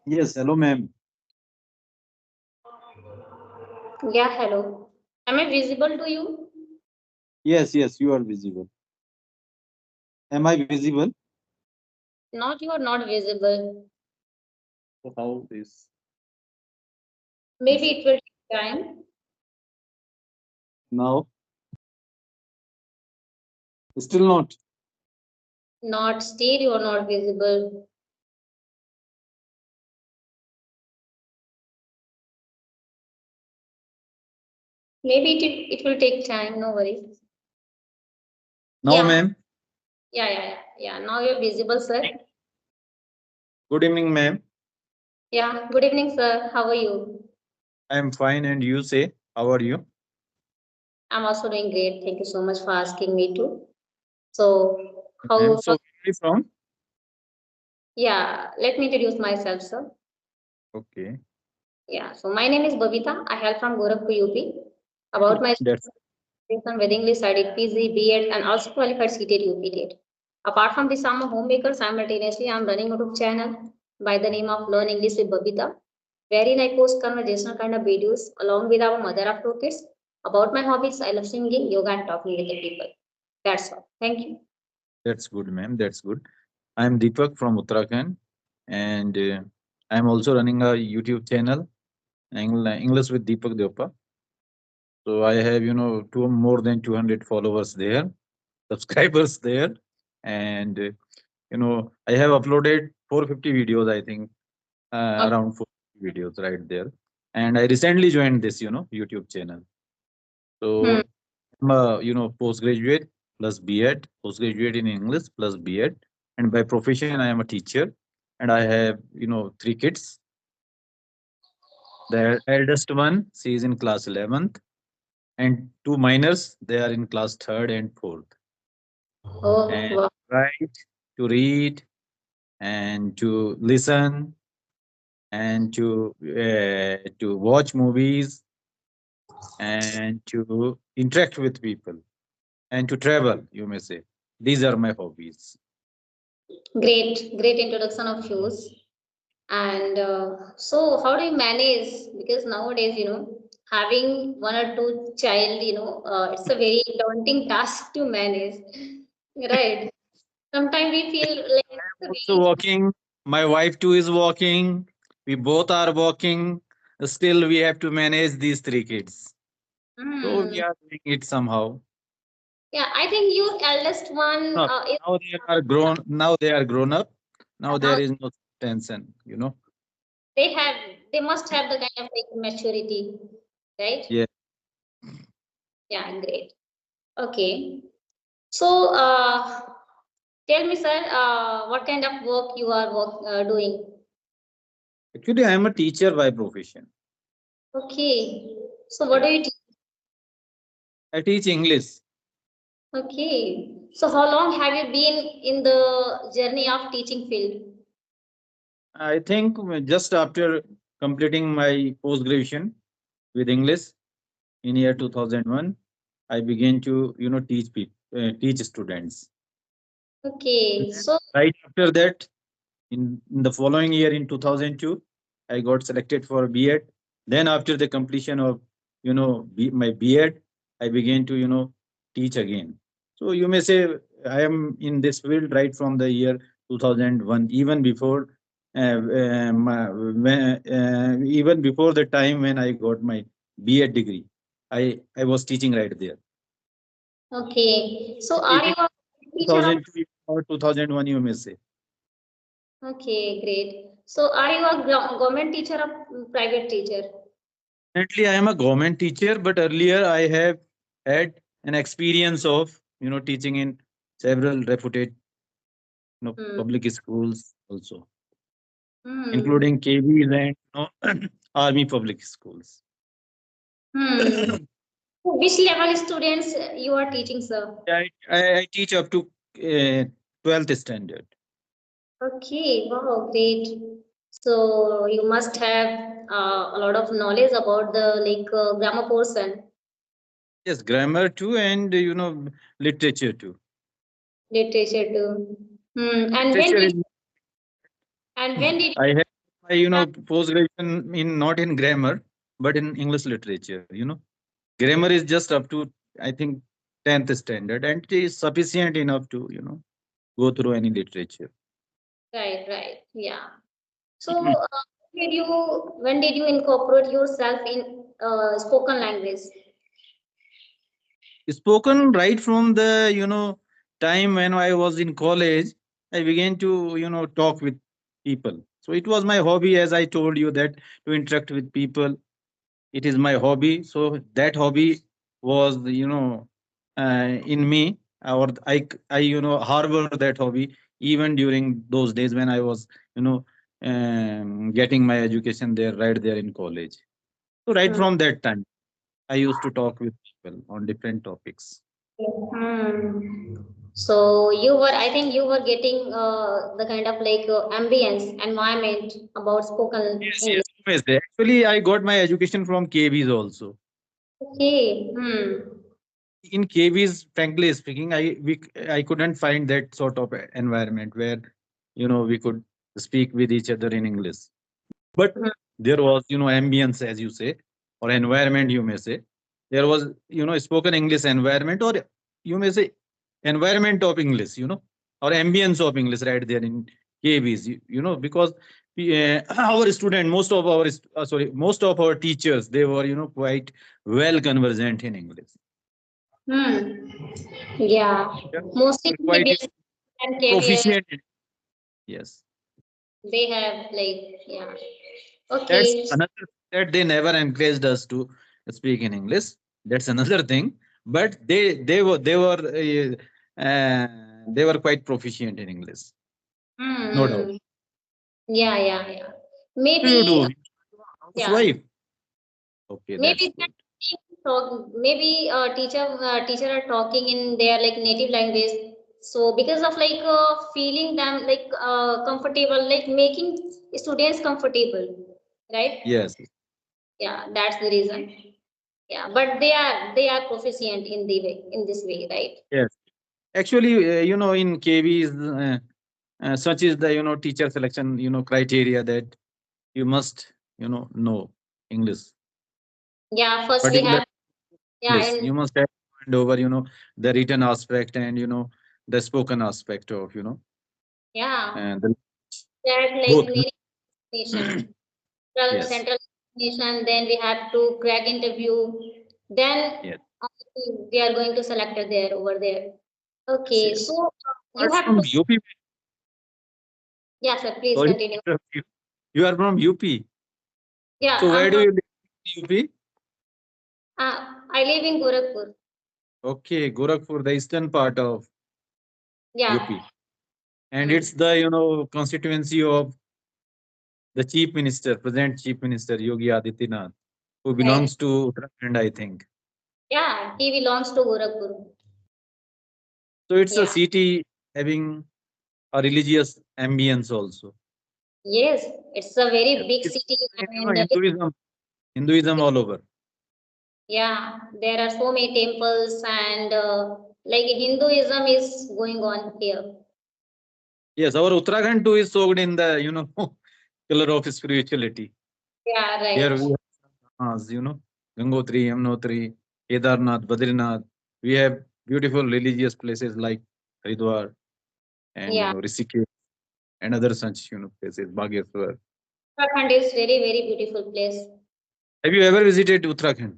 Yes, hello, ma'am. Yeah, hello. Am I visible to you? Yes, yes, you are visible. Am I visible? Not you are not visible. So how this Maybe is it will take time. now? Still not. Not still you are not visible. Maybe it will take time. No worries. Now, Yeah, ma'am. yeah. Now you're visible, sir. Good evening, ma'am. Yeah. Good evening, sir. How are you? I am fine, and you say, how are you? I'm also doing great. Thank you so much for asking me too. So, Ma'am, how? so where are you from? Yeah. Let me introduce myself, sir. Okay. Yeah. So my name is Babita. I hail from Gorakhpur, UP. About my That's education with English, I did PG, B.Ed, and also qualified CTED, UP. Apart from this, I'm a homemaker. Simultaneously, I'm running a YouTube channel by the name of Learn English with Babita, wherein I post conversational kind of videos along with our mother of two kids. About my hobbies, I love singing, yoga, and talking with the people. That's all. Thank you. that's good, ma'am. That's good. I am Deepak from Uttarakhand, and I am also running a YouTube channel, English with Deepak Deopa. So I have, two more than 200 followers there, subscribers there, and I have uploaded 450 videos, I think, around 450 videos right there. And I recently joined this, YouTube channel. Hmm. So I'm a, postgraduate plus B.Ed, postgraduate in English plus B.Ed, and by profession I am a teacher, and I have, three kids. The eldest one, she is in class 11th, and two minors, they are in class third and fourth. Oh, And wow. write, to read, and to listen, and to watch movies, and to interact with people, and to travel, you may say. These are my hobbies. Great introduction of shoes. And so, how do you manage? Because nowadays, having one or two child, it's a very daunting task to manage, right? Sometimes we feel like I it's am a also very walking. My wife too is walking. We both are walking. Still, we have to manage these three kids. So we hmm. are doing it somehow. Yeah, I think your eldest one No, is now they are grown. Now they are grown up. Now there now is no tension. they have they must have the kind of like maturity, right? Yeah. Yeah, great. Okay. So, tell me, sir, what kind of work you are doing? Actually, I am a teacher by profession. Okay. So what Yeah. do you teach? I teach English. Okay. So how long have you been in the journey of teaching field? I think just after completing my post graduation with English in year 2001, I began to teach people, teach students. And Okay. then So right after that, in the following year in 2002, I got selected for B.Ed. Then after the completion of my B.Ed, I began to teach again. So you may say I am in this field right from the year 2001, even before even before the time when I got my B.Ed degree. I was teaching right there. okay. So Is are you it a teacher of 2002 or 2001, you may say. okay, great. So are you a government teacher or private teacher? Currently, I am a government teacher, but earlier I have had an experience of teaching in several reputed Hmm. public schools also, Hmm. including KVs and army public schools. Hmm. Which level students you are teaching, sir? I teach up to 12th standard. Okay, wow, great. So you must have a lot of knowledge about the like grammar portion, Yes, grammar too, and literature too. literature too. Hmm. Literature is And when did I have I, post graduation in not in grammar, but in English literature. Grammar is just up to, I think, 10th standard, and it is sufficient enough to, go through any literature. Right, right. Yeah. So, when did you incorporate yourself in spoken language? Spoken right from the, time when I was in college, I began to, talk with people. So it was my hobby, as I told you, that to interact with people. It is my hobby. So that hobby was, in me, or I, harbor that hobby even during those days when I was, you know, getting my education there, right there in college. So right Hmm. from that time, I used to talk with people on different topics. Hmm. So you were, I think you were getting the kind of like ambience, environment about spoken Yes, yes. English. Yes, actually, I got my education from KVs also. Okay. Hmm. In KVs, frankly speaking, I couldn't find that sort of environment where, we could speak with each other in English. But Hmm. there was, ambience, as you say, or environment, you may say. There was, spoken English environment, or you may say environment of English, or ambience of English right there in KVs, because our student, most of our teachers, they were, quite well conversant in English. Hmm. Yeah. Yeah, Mostly they're quite KBS and KVS, proficient. Yes. they have like, yeah. That's Okay. another, that they never encouraged us to speak in English. That's another thing. But they were quite proficient in English, no doubt. Hmm. Yeah, yeah, yeah. What do you Maybe, do? yeah. Housewife. Okay, that's Maybe good. talk, maybe teacher are talking in their like native language. So because of like feeling them like comfortable, like making students comfortable, right? Yes, Yeah, that's the reason. Yeah, but they are proficient in the way in this way, right? yes. Actually, in KVs, such is the, teacher selection, criteria that you must, know English, Yeah, first we particular have, yeah, English. and You must have mind over, the written aspect, and, the spoken aspect of, yeah, and the that like both. many nation. Yes, Central examination, then we have to crack interview, then yes, we are going to select it there over there. yes, Okay, yes. so you Apart have from to, UP, yeah, sir, please sorry to continue. interrupt you. You are from UP. Yeah, So I'm where do from, you live in UP? I live in Gorakhpur. Okay, Gorakhpur, the eastern part of Yeah. UP, and it's Hmm. the, constituency of the chief minister, present chief minister Yogi Adityanath, who Right. belongs to Uttarakhand, I think. Yeah, he belongs to Gorakhpur. So it's a Yeah. city having a religious ambience also. Yes, it's a very Yes. big It's city spread, and Hinduism all over. yeah, there are so many temples and like Hinduism is going on here. Yes, our Uttarakhand too is soaked in the, color of spirituality. Yeah, Here right. we have, Gangotri, Yamunotri, Kedarnath, Badrinath. We have beautiful religious places like Haridwar and, Yeah. Rishikesh and other such, places, Bageshwar. Uttarakhand is very, very beautiful place. Have you ever visited Uttarakhand?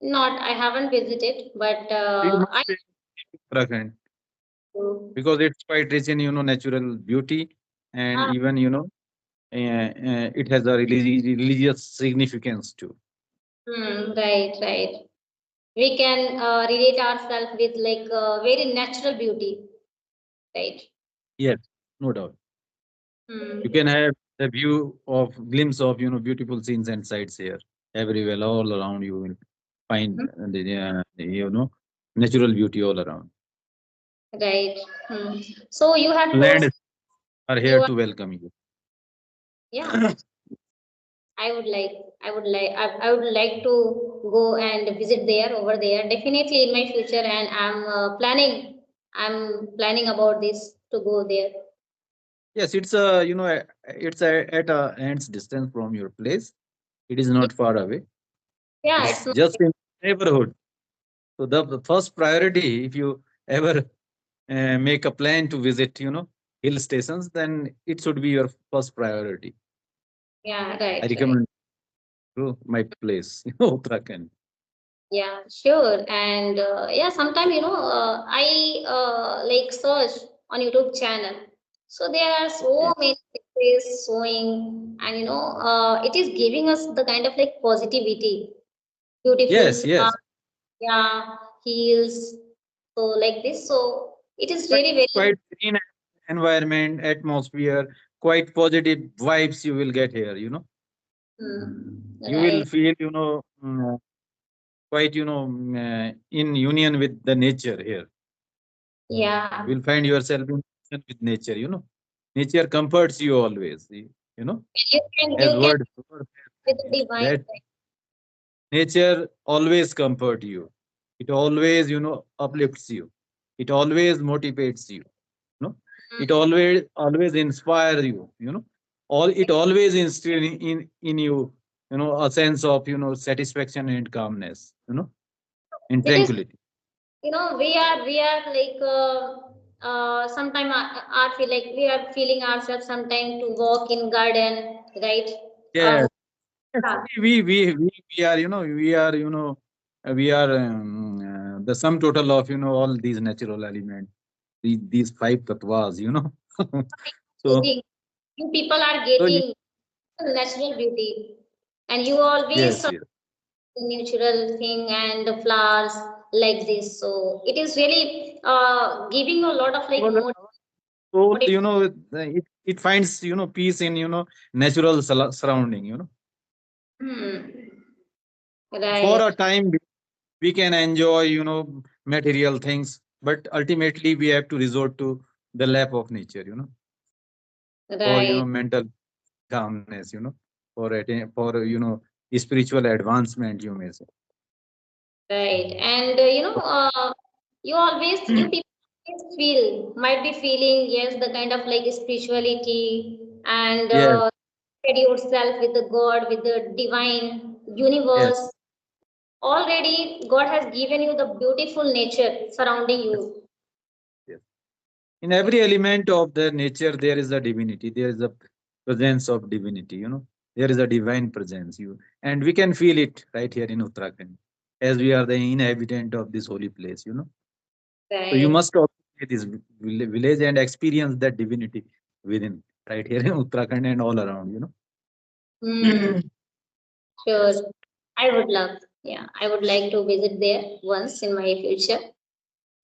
Not, I haven't visited, but You I must visit Uttarakhand do. because it's quite rich in, natural beauty, and Ah, even, it has a religious significance too. right, right. We can relate ourselves with like very natural beauty, right? Yes, no doubt. You Hmm. can have the view of glimpse of, beautiful scenes and sights here everywhere, all around. You will find the, natural beauty all around. Right. Hmm. So you have Land told are you here are, to welcome you. yeah. I would like to go and visit there over there. Definitely in my future, and I'm planning about this to go there. Yes, it's a it's at a hand's distance from your place. It is not far away. Yeah, it's It's not. just in neighborhood. So the first priority, if you ever make a plan to visit, hill stations, then it should be your first priority. Yeah, I right, right. recommend to my place, Uttarakhand. Yeah, sure. And yeah, sometimes I like search on YouTube channel. So there are so Yes, many places showing, and it is giving us the kind of like positivity, yes, beautiful, yes. yeah, heels. So like this. So it is Quite, really very. quite green environment, atmosphere, quite positive vibes you will get here. You will Right. feel, quite, in union with the nature here. Yeah. You will find yourself in union with nature. Nature comforts you always. You As can word with the divine. that nature always comfort you. It always, uplifts you. It always motivates you. You know, it Mm. always inspires you. All it always instills in you. A sense of satisfaction and calmness. In Because tranquility. we are like sometime I feel like we are feeling ourselves sometime to walk in garden, right? Yes. Yeah. Actually, we are we are the sum total of all these natural elements. These five tattvas. So Getting, you people are so getting natural beauty, and you always yes, saw yes. the natural thing and the flowers like this. So it is really giving a lot of like Well, so motivation. it finds peace in natural surrounding. Hmm. For Right, a time we can enjoy material things, but ultimately we have to resort to the lap of nature. For right, mental calmness. For spiritual advancement, you may say. right. And you people always feel, might be feeling, yes, the kind of like spirituality and Yes, steady yourself with the God, with the divine yes, universe. Already, God has given you the beautiful nature surrounding yes, you. yes. In every element of the nature, there is a divinity. There is a presence of divinity. There is a divine presence. And we can feel it right here in Uttarakhand, as we are the inhabitant of this holy place. So you Right. must also see this village and experience that divinity within, right here in Uttarakhand and all around. Hmm. Sure. I would love. Yeah, I would like to visit there once in my future.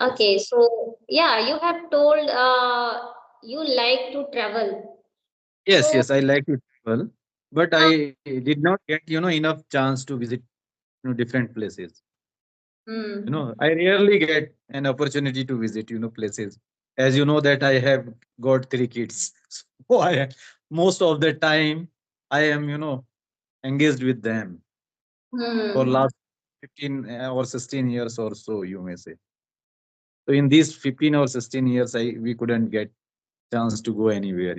Yes. Okay, so yeah, you have told you like to travel. Yes, So, yes, I like to travel, but uh, I did not get enough chance to visit different places. hmm, I rarely get an opportunity to visit places. As you know that I have got three kids, so most of the time I am engaged with them for hmm. last 15 or 16 years or so, you may say. So in these 15 or 16 years, we couldn't get chance to go anywhere.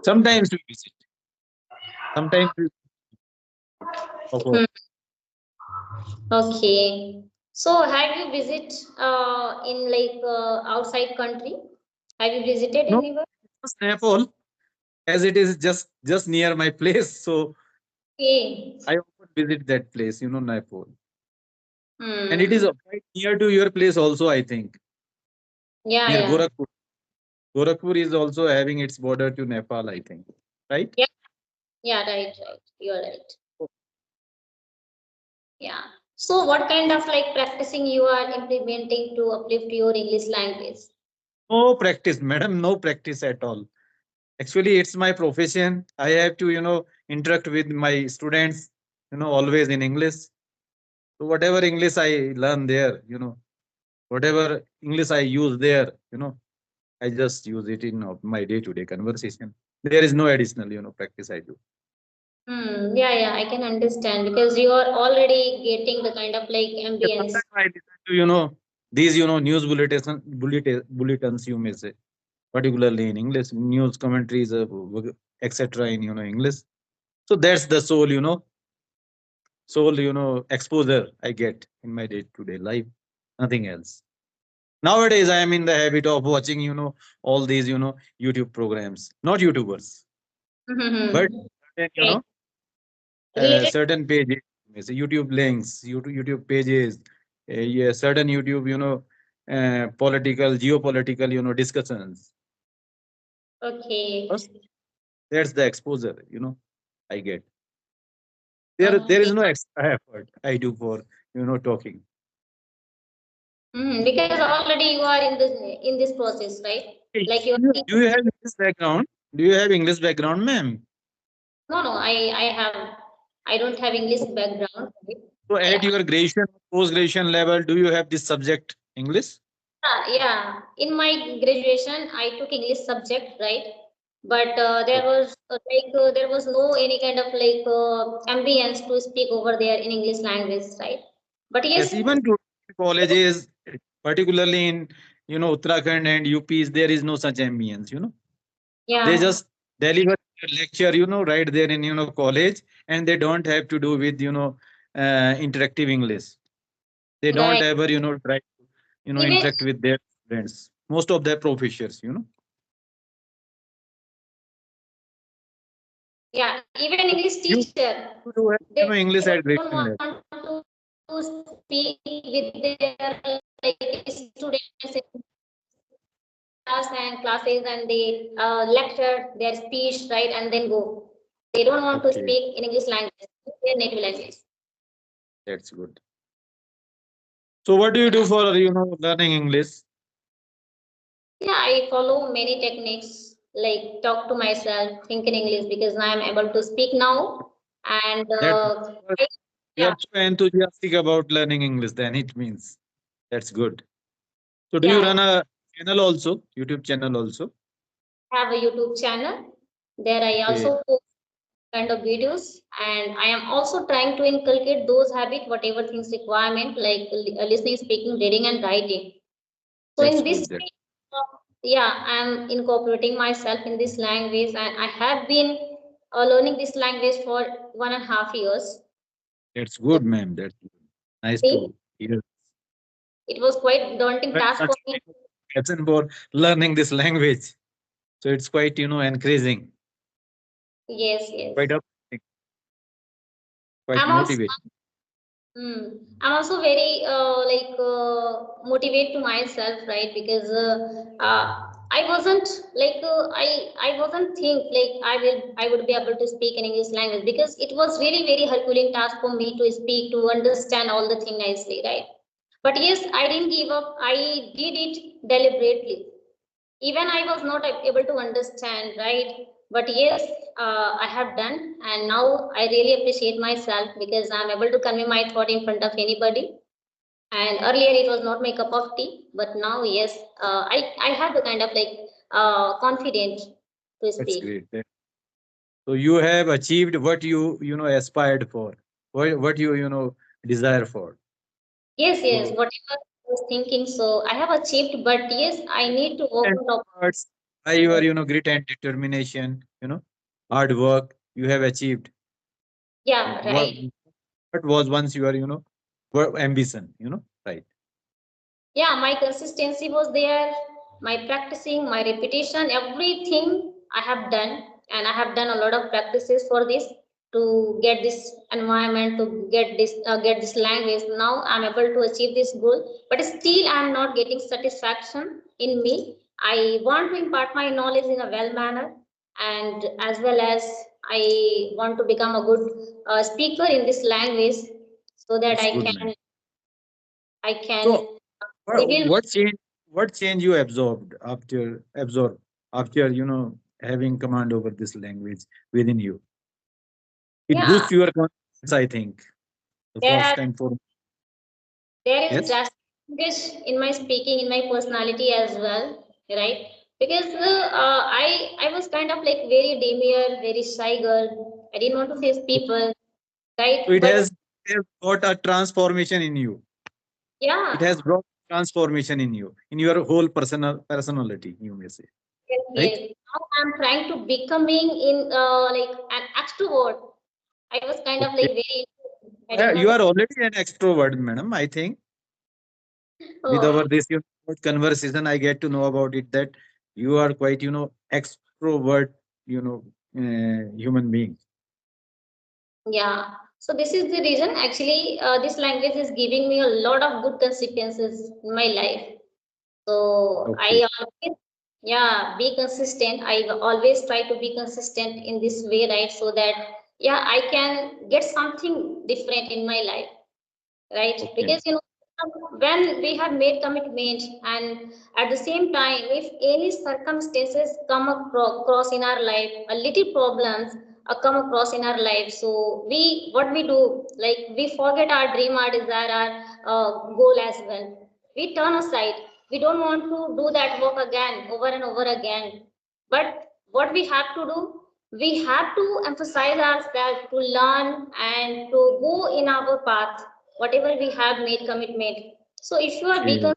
Sometimes we visit, sometimes we Hmm. Okay. So, have you visit in like outside country? Have you visited no, anywhere? just Nepal, as it is just near my place. So Okay. I often visit that place, Nepal. And it is Hmm. quite near to your place also, I think, Yeah, near yeah, Gorakhpur. Gorakhpur is also having its border to Nepal, I think. Right? yeah, yeah. Right, right. You're right. Yeah. So, what kind of like practicing you are implementing to uplift your English language? No practice, madam, no practice at all. Actually, it's my profession. I have to, interact with my students, always in English. So whatever English I learn there, whatever English I use there, I just use it in my day-to-day conversation. There is no additional, practice I do. Hmm. Yeah, yeah. I can understand because you are already getting the kind of like Yeah, ambience. sometimes I listen to, these, news bulletins, you may say. particularly in English, news commentaries, etc. in English. So that's the sole exposure I get in my day-to-day life. Nothing else. Nowadays, I am in the habit of watching all these YouTube programs, not YouTubers, but Mm-hmm. certain, Right. Related. certain pages, YouTube links, YouTube pages, yeah, certain YouTube political, geopolitical discussions. Okay. First, that's the exposure I get. There Okay. is no extra effort I do for talking. Because already you are in this process, right? Hey, Like you are. do you have English background? Do you have English background, ma'am? No, no. I have. I don't have English background. Right? So at I, your graduation, post graduation level, do you have this subject English? yeah. In my graduation, I took English subject, right? But there Oh, was there was no any kind of ambience to speak over there in English language, right? But yes, yes, even to colleges, particularly in Uttarakhand and UPs, there is no such ambience. They yeah, just deliver a lecture, right there in college, and they don't have to do with interactive English. They don't right. ever try to Even interact with their students. Most of their professors, yeah, even English you teacher, do have they English at don't graduation want level. to speak with their students in classes and they lecture their speech, right, and then go. They don't want to Okay, speak in English language, their native language. that's good. So what do you do Yeah. for learning English? Yeah, I follow many techniques like talk to myself, think in English because I am able to speak now. And That you yeah, are so enthusiastic about learning English, then it means that's good. So do you yeah, run a channel also, YouTube channel also? I have a YouTube channel. There I Okay, also post kind of videos and I am also trying to inculcate those habits, whatever things requirement like listening, speaking, reading and writing. So that's in this good. That way, yeah, I'm incorporating myself in this language and I have been learning this language for 1.5 years. that's So good, ma'am. That's good. Nice me, to hear. it was quite daunting You have task such for me. a passion for learning this language, so it's quite encouraging, Yes, yes. quite uplifting, quite I'm also motivating. I'm also very motivate to myself, right? Because I wasn't I wasn't think like I would be able to speak in English language because it was really very Herculean task for me to speak to understand all the thing nicely, right? But yes, I didn't give up. I did it deliberately. Even I was not able to understand, right? But yes, I have done, and now I really appreciate myself because I'm able to convey my thought in front of anybody. And earlier it was not my cup of tea, but now yes, I have the kind of confidence to That's speak. great. So you have achieved what you aspired for, what you desire for. Yes, yes, So whatever I was thinking, so I have achieved, but yes, I need to work and on top. efforts, by your grit and determination, hard work, you have achieved Yeah, what right. what was once your ambition. Right. Yeah, my consistency was there, my practicing, my repetition, everything I have done. And I have done a lot of practices for this to get this environment, to get this language. Now I'm able to achieve this goal, but still I'm not getting satisfaction in me. I want to impart my knowledge in a well manner, and as well as I want to become a good speaker in this language so that That's i good, man. can I So can what reveal. what change what change you absorb after having command over this language within you? It Yeah, boosts your confidence, I think. The there are first and foremost. there is Yes. drastic changes in my speaking, in my personality as well, right? Because I was kind of like very demure, very shy girl. I didn't want to face people, So right? it But has got a transformation in you. It yeah, has brought transformation in you, in your whole personality, you may say. Yes, right? yes. Now I'm trying to becoming in like an extrovert. I was kind of Okay. like very, I don't know You the. are already an extrovert, madam. I think with Oh, our this conversation, I get to know about it that you are quite extrovert, human being. yeah. So this is the reason actually this language is giving me a lot of good consequences in my life. So Okay. I always, yeah, be consistent. I always try to be consistent in this way, right? So that, yeah, I can get something different in my life, right? Okay. Because, when we have made commitment and at the same time, if any circumstances come across in our life, a little problems come across in our life, so what we do, like we forget our dream, our desire, our goal as well. We turn aside. We don't want to do that work again, over and over again. But what we have to do, we have to emphasize ourselves to learn and to go in our path, whatever we have made commitment. So if you are Okay. being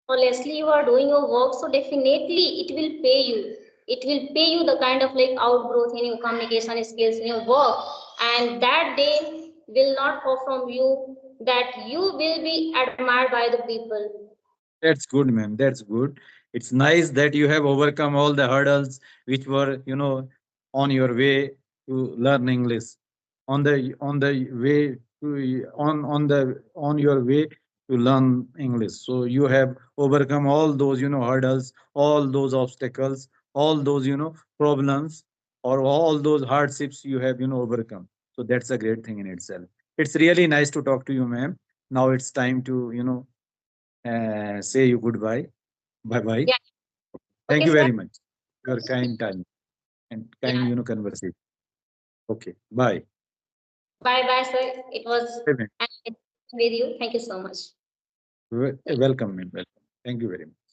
honestly, you are doing your work, so definitely it will pay you. It will pay you the kind of like outgrowth in your communication skills in your work, and that day will not go from you, that you will be admired by the people. That's good, man. That's good. It's nice that you have overcome all the hurdles which were, on your way to learn English. On the way to on your way to learn English. So you have overcome all those, hurdles, all those obstacles, all those, problems, or all those hardships you have, overcome. So that's a great thing in itself. It's really nice to talk to you, ma'am. Now it's time to, say you goodbye. Bye bye. Yeah. Thank Okay, you sir. very much. Your kind time and Yeah. kind, conversation. Okay. Bye. Bye bye, sir. It was Bye, ma'am. an with you. Thank you so much. Welcome, ma'am. Welcome. Thank you very much.